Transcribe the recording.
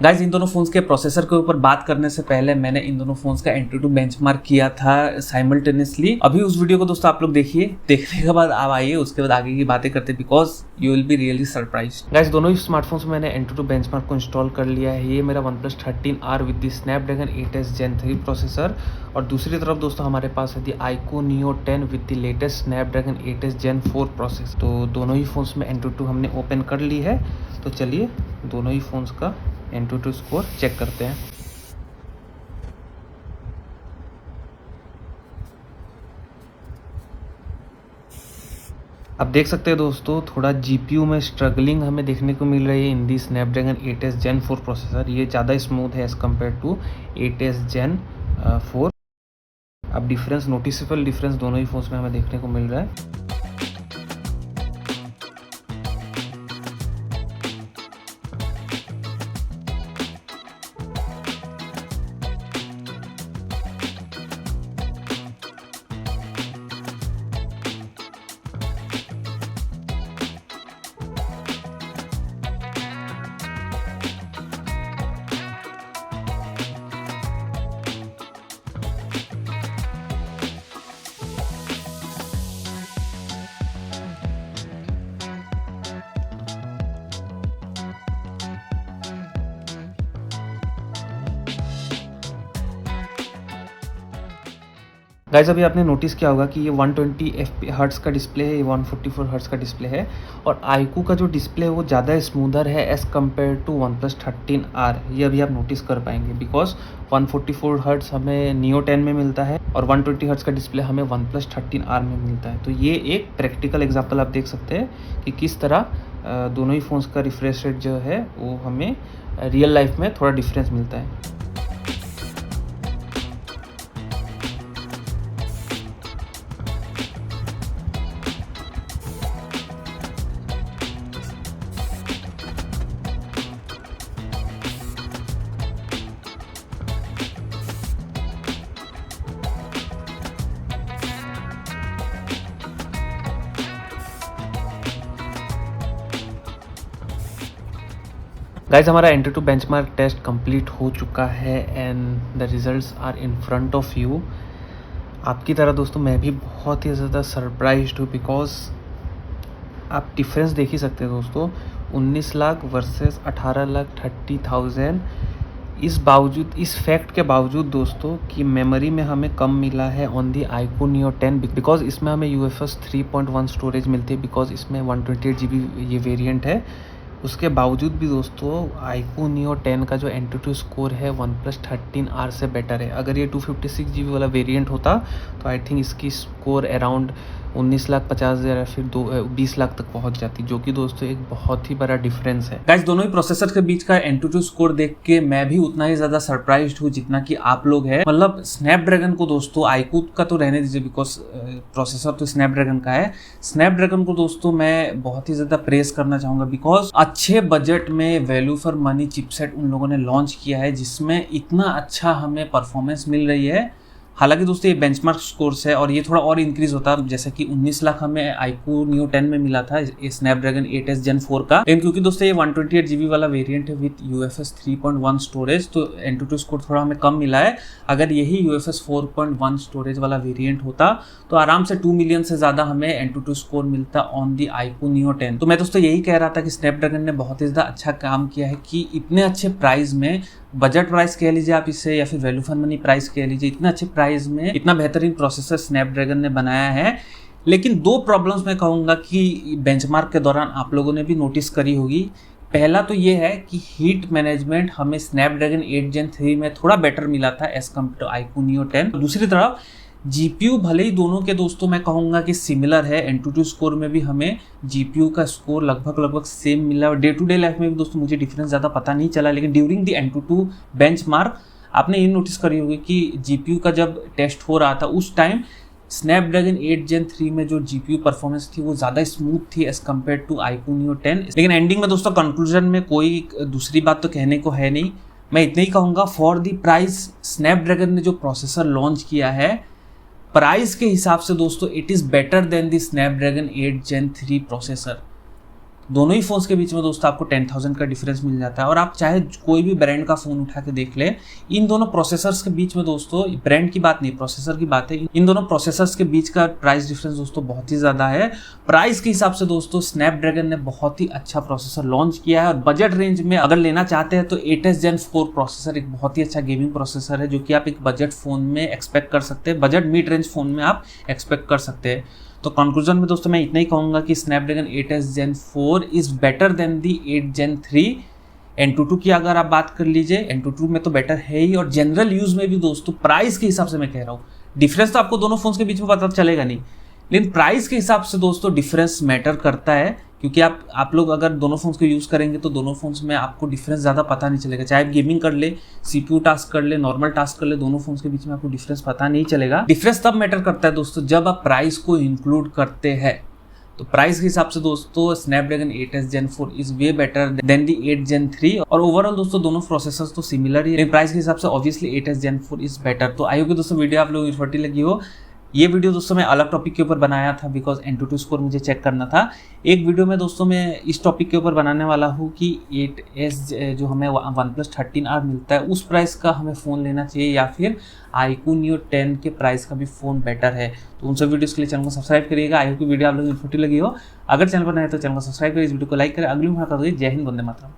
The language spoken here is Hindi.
गाइज, इन दोनों फोन्स के प्रोसेसर के ऊपर बात करने से पहले मैंने इन दोनों फोन्स का एंट्री बेंचमार्क किया था साइमल्टेनियसली। अभी उस वीडियो को दोस्तों आप लोग देखिए, देखने के बाद आप आइए, उसके बाद आगे की बातें करते because you will be really surprised. Guys, दोनों ही स्मार्टफोन्स में मैंने एंट्री बेंचमार्क को इंस्टॉल कर लिया है। ये मेरा OnePlus 13R with the Snapdragon 8s Gen 3 processor, और दूसरी तरफ दोस्तों हमारे पास है the iQOO Neo 10 with the latest Snapdragon 8s Gen 4 process. तो दोनों ही फोन्स में एंट्री हमने ओपन कर ली है। तो चलिए दोनों ही फोन्स का एंट्री स्कोर चेक करते हैं। आप देख सकते हैं दोस्तों, थोड़ा जीपीयू में स्ट्रगलिंग हमें देखने को मिल रही है इन दी स्नैपड्रैगन 8s Gen 4 प्रोसेसर। ये ज़्यादा स्मूथ है as compare to 8s Gen 4। अब डिफरेंस, नोटिसेबल डिफरेंस दोनों ही फोन्स में हमें देखने को मिल रहा है। गाइज, अभी आपने नोटिस किया होगा कि ये 120 हर्ट्स का डिस्प्ले है, ये 144 हर्ट्स का डिस्प्ले है, और iQOO का जो डिस्प्ले है वो ज़्यादा स्मूदर है as compare to OnePlus 13R। ये अभी आप नोटिस कर पाएंगे बिकॉज 144 हर्ट्स हमें Neo 10 में मिलता है और 120 हर्ट्स का डिस्प्ले हमें OnePlus 13R में मिलता है। तो ये एक प्रैक्टिकल एग्जाम्पल आप देख सकते हैं कि किस तरह दोनों ही फ़ोन्स का रिफ्रेश रेट जो है वो हमें रियल लाइफ में थोड़ा डिफरेंस मिलता है। गाइज, हमारा entry to benchmark test complete हो चुका है and the results are in front of you. आपकी तरह दोस्तों मैं भी बहुत ही ज़्यादा सरप्राइज्ड हूँ बिकॉज आप डिफरेंस देख ही सकते हैं दोस्तों, 19 लाख वर्सेस 18,30,000। इस फैक्ट के बावजूद दोस्तों कि मेमोरी में हमें कम मिला है on the iQOO Neo 10 because इसमें हमें UFS 3.1 स्टोरेज मिलती है, बिकॉज इसमें 128 GB ये वेरिएंट है। उसके बावजूद भी दोस्तों iQOO Neo 10 का जो एंट्री स्कोर है OnePlus 13R से बेटर है। अगर ये 256 GB वाला वेरिएंट होता तो आई थिंक इसकी स्कोर अराउंड 19,50,000 या फिर 20 लाख तक पहुंच जाती, जो कि दोस्तों एक बहुत ही बड़ा डिफरेंस है। गाइस, दोनों ही प्रोसेसर के बीच का एंट्री स्कोर देख के मैं भी उतना ही ज्यादा सरप्राइज्ड हूँ जितना कि आप लोग हैं। मतलब स्नैपड्रैगन को दोस्तों, iQOO का तो रहने दीजिए बिकॉज प्रोसेसर तो स्नैपड्रैगन का है। स्नैपड्रैगन को दोस्तों मैं बहुत ही ज्यादा प्रेस करना चाहूंगा बिकॉज अच्छे बजट में वैल्यू फॉर मनी चिपसेट उन लोगों ने लॉन्च किया है जिसमें इतना अच्छा हमें परफॉर्मेंस मिल रही है। हालांकि दोस्तों ये बेंचमार्क स्कोर्स है और ये थोड़ा और इंक्रीज होता है, जैसे कि 19 लाख हमें iQOO Neo 10 में मिला था स्नैपड्रैगन 8s Gen 4 का। लेकिन क्योंकि दोस्तों ये 128 GB वाला वेरिएंट है विद UFS 3.1 स्टोरेज, तो एंट्री स्कोर थोड़ा हमें कम मिला है। अगर यही UFS 4.1 स्टोरेज वाला वेरिएंट होता तो आराम से 2 मिलियन से ज़्यादा हमें एंट्री स्कोर मिलता ऑन दी iQOO Neo 10। तो मैं दोस्तों यही कह रहा था कि स्नैपड्रैगन ने बहुत ही ज़्यादा अच्छा काम किया है कि इतने अच्छे प्राइस में, बजट प्राइस कह लीजिए आप इसे या फिर वैल्यू फॉर मनी प्राइस कह लीजिए, इतने अच्छे प्राइस में इतना बेहतरीन प्रोसेसर स्नैपड्रैगन ने बनाया है। लेकिन दो प्रॉब्लम्स मैं कहूँगा कि बेंचमार्क के दौरान आप लोगों ने भी नोटिस करी होगी। पहला तो ये है कि हीट मैनेजमेंट हमें स्नैपड्रैगन 8 Gen 3 में थोड़ा बेटर मिला था as compared to iQOO Neo 10। दूसरी तरफ जीपीयू भले ही दोनों के दोस्तों मैं कहूँगा कि सिमिलर है, एंट्री स्कोर में भी हमें जीपीयू का स्कोर लगभग सेम मिला। और डे टू डे लाइफ में भी दोस्तों मुझे डिफरेंस ज़्यादा पता नहीं चला, लेकिन ड्यूरिंग द एंट्री बेंचमार्क आपने ये नोटिस करी होगी कि जीपीयू का जब टेस्ट हो रहा था उस टाइम स्नैपड्रैगन 8 Gen 3 में जो जीपीयू परफॉर्मेंस थी वो ज़्यादा स्मूथ थी as compared to iQOO Neo 10। लेकिन एंडिंग में दोस्तों कंक्लूजन में कोई दूसरी बात तो कहने को है नहीं, मैं इतना ही कहूँगा फॉर द प्राइस स्नैपड्रैगन ने जो प्रोसेसर लॉन्च किया है, प्राइस के हिसाब से दोस्तों it is better than the Snapdragon 8 Gen 3 processor. दोनों ही फ़ोन्स के बीच में दोस्तों आपको 10,000 का डिफरेंस मिल जाता है। और आप चाहे कोई भी ब्रांड का फ़ोन उठा के देख ले, इन दोनों प्रोसेसर्स के बीच में दोस्तों, ब्रांड की बात नहीं, प्रोसेसर की बात है, इन दोनों प्रोसेसर्स के बीच का प्राइस डिफरेंस दोस्तों बहुत ही ज़्यादा है। प्राइस के हिसाब से दोस्तों स्नैपड्रैगन ने बहुत ही अच्छा प्रोसेसर लॉन्च किया है, और बजट रेंज में अगर लेना चाहते हैं तो 8s Gen 4 प्रोसेसर एक बहुत ही अच्छा गेमिंग प्रोसेसर है, जो कि आप एक बजट फ़ोन में एक्सपेक्ट कर सकते हैं, बजट मिड रेंज फ़ोन में आप एक्सपेक्ट कर सकते हैं। तो कंक्लूजन में दोस्तों मैं इतना ही कहूँगा कि Snapdragon 8s Gen 4 is better than the 8 Gen 3। N22 की अगर आप बात कर लीजिए, N22 में तो बेटर है ही, और जनरल यूज़ में भी दोस्तों प्राइस के हिसाब से मैं कह रहा हूँ, डिफरेंस तो आपको दोनों फोन्स के बीच में पता चलेगा नहीं, लेकिन प्राइस के हिसाब से दोस्तों डिफरेंस मैटर करता है, क्योंकि आप लोग अगर दोनों फोन्स को यूज़ करेंगे तो दोनों फोन्स में आपको डिफरेंस ज़्यादा पता नहीं चलेगा। चाहे आप गेमिंग कर ले, CPU टास्क कर ले, नॉर्मल टास्क कर ले, दोनों फोन्स के बीच में आपको डिफरेंस पता नहीं चलेगा। डिफरेंस तब मैटर करता है दोस्तों जब आप प्राइस को इंक्लूड करते हैं। तो प्राइस के हिसाब से दोस्तों Snapdragon 8s Gen 4 is way better than the 8 Gen 3, और ओवरऑल दोस्तों दोनों प्रोसेसर्स तो सिमिलर ही है, प्राइस के हिसाब से obviously 8s Gen 4 is better. तो आई होप दोस्तों वीडियो आप लोगों को इन्फॉर्मेटिव लगी हो। ये वीडियो दोस्तों मैं अलग टॉपिक के ऊपर बनाया था, बिकॉज N22 स्कोर मुझे चेक करना था। एक वीडियो में दोस्तों मैं इस टॉपिक के ऊपर बनाने वाला हूँ कि 8s जो हमें OnePlus 13R मिलता है उस प्राइस का हमें फ़ोन लेना चाहिए, या फिर iQOO Neo 10 के प्राइस का भी फ़ोन बेटर है। तो उन सब वीडियोज़ के लिए चैनल को सब्सक्राइब करिएगा। आई होप की वीडियो आप लोगों को इन्फॉर्मेटिव लगी हो। अगर चैनल पर नए तो चैनल को सब्सक्राइब करिए, इस वीडियो को लाइक करें। अगली मुलाकात होगी। जय हिंद, वंदे मातरम।